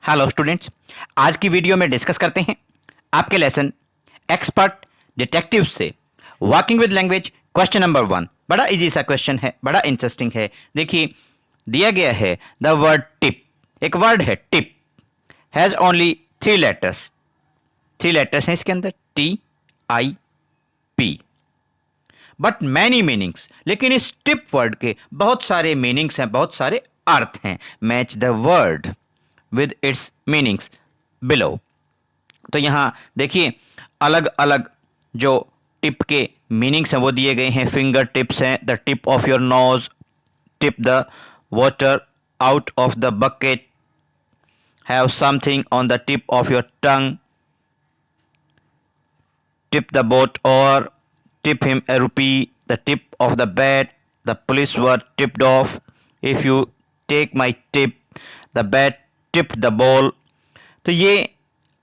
Hello students, आज की video में डिस्कस करते हैं आपके लेसन एक्सपर्ट डिटेक्टिव से walking with language question number 1। बड़ा इजी सा क्वेश्चन है, बड़ा इंटरेस्टिंग है। देखिए, दिया गया है द वर्ड टिप। एक वर्ड है tip, has only 3 letters. 3 letters हैं इसके अंदर, TIP, बट मैनी मीनिंग्स। लेकिन इस टिप वर्ड के बहुत सारे मीनिंग्स हैं, बहुत सारे अर्थ हैं। Match the word with its meanings below. तो यहां देखिए, अलग अलग जो टिप के मीनिंग्स हैं वो दिए गए हैं। फिंगर टिप्स हैं, the tip of your knows, tip the water out of the bucket, have something on the tip of your tongue, tip the boat or tip him a rupee, the tip of the bat, the police were tipped off, if you take my tip, the bat tipped the ball। तो ये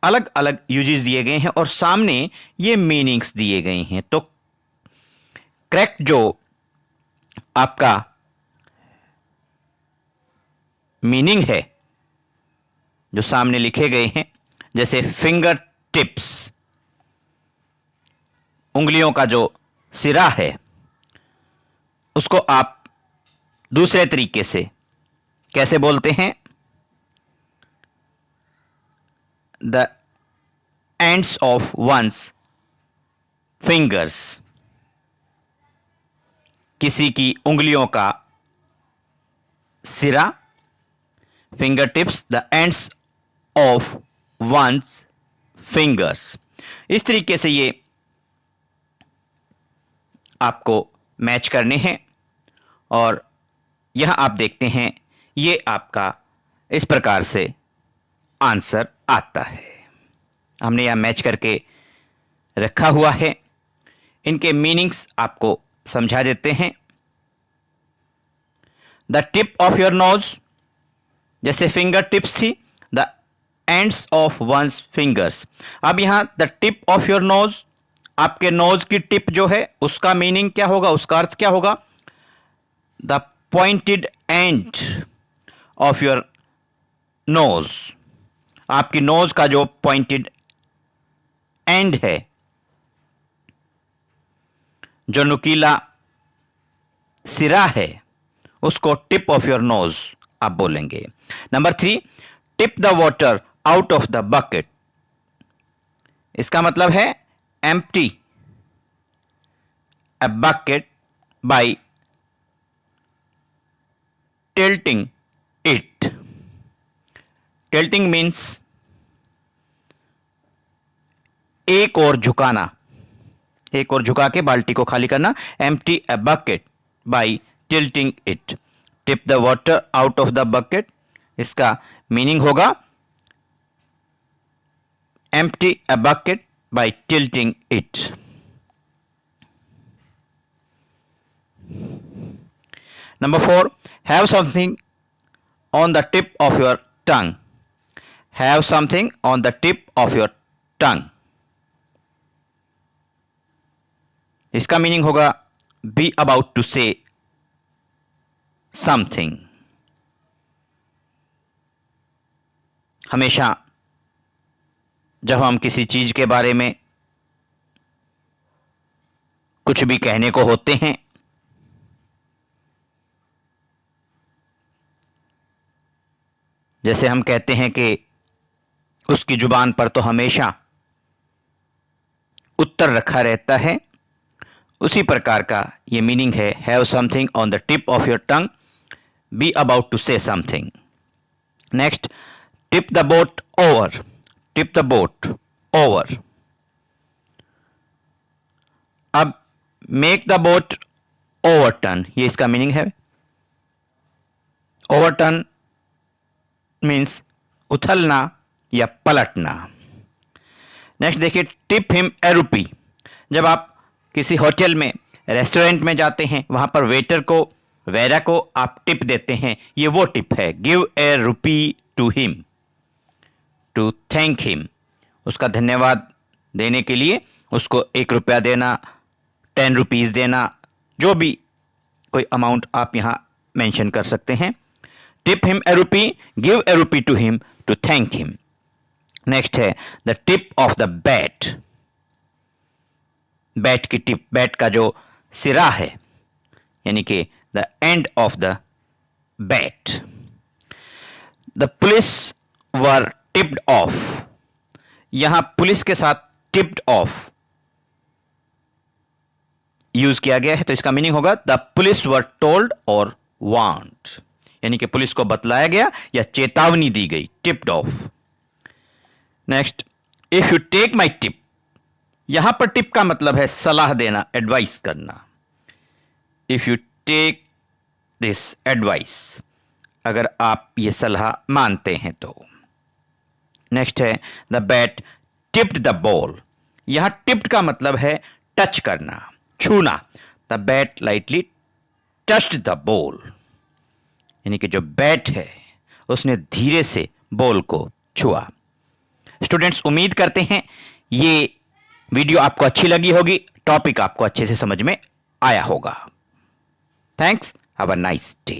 अलग अलग uses दिए गए हैं और सामने ये मीनिंग्स दिए गए हैं। तो करेक्ट जो आपका मीनिंग है जो सामने लिखे गए हैं, जैसे फिंगर टिप्स, उंगलियों का जो सिरा है, उसको आप दूसरे तरीके से कैसे बोलते हैं? The ends of one's fingers, किसी की उंगलियों का सिरा, finger tips, the ends of one's fingers. इस तरीके से ये आपको मैच करने हैं और यह आप देखते हैं, ये आपका इस प्रकार से आंसर आता है। हमने यह मैच करके रखा हुआ है। इनके मीनिंग्स आपको समझा देते हैं। The tip of your nose, जैसे फिंगर टिप्स थी, the ends of one's fingers. अब यहां the tip of your nose, आपके नोज की टिप जो है उसका मीनिंग क्या होगा, उसका अर्थ क्या होगा? The pointed end of your knows, आपकी नोज का जो पॉइंटेड एंड है, जो नुकीला सिरा है, उसको टिप ऑफ योर नोज आप बोलेंगे। Number 3, tip the water out of the bucket. इसका मतलब है empty a bucket by tilting it। tilting means एक और झुकाना, एक और झुका के बाल्टी को खाली करना। empty a bucket by tilting it, tip the water out of the bucket, इसका मीनिंग होगा empty a bucket by tilting it। Number 4, have something on the tip of your tongue, have something on the tip of your tongue, इसका meaning होगा be about to say something। हमेशा जब हम किसी चीज के बारे में कुछ भी कहने को होते हैं, जैसे हम कहते हैं कि उसकी जुबान पर तो हमेशा उत्तर रखा रहता है, उसी प्रकार का ये मीनिंग है have something on the tip of your tongue, be about to say something. Next, tip the boat over, tip the boat over. अब मेक द बोट ओवरटर्न, ये इसका मीनिंग है। ओवरटर्न मीन्स उथलना या पलटना। नेक्स्ट देखिए, tip him a रुपी। जब आप किसी होटल में, रेस्टोरेंट में जाते हैं, वहां पर वेटर को, वेरा को आप टिप देते हैं, ये वो टिप है। Give a rupee to him, to thank him, उसका धन्यवाद देने के लिए उसको 1 रुपया देना, 10 रुपीज देना, जो भी कोई अमाउंट आप यहां मेंशन कर सकते हैं। Tip him a rupee, give a rupee to him to thank him. Next है the tip of the bat, bat की टिप, बैट का जो सिरा है यानी कि the end of the bat. The police were tipped off, यहां police के साथ टिप्ड ऑफ यूज किया गया है, तो इसका मीनिंग होगा द पुलिस वर टोल्ड और वार्न्ड, यानी कि पुलिस को बतलाया गया या चेतावनी दी गई, tipped off. Next, if you take my tip, यहां पर टिप का मतलब है सलाह देना, एडवाइस करना। If you take this advice, अगर आप ये सलाह मानते हैं तो। नेक्स्ट है the bat tipped the ball, यहां टिप्ड का मतलब है टच करना, छूना। The bat lightly touched the ball, यानी कि जो बैट है उसने धीरे से बॉल को छुआ। स्टूडेंट्स, उम्मीद करते हैं ये वीडियो आपको अच्छी लगी होगी, टॉपिक आपको अच्छे से समझ में आया होगा। Thanks, have a nice day.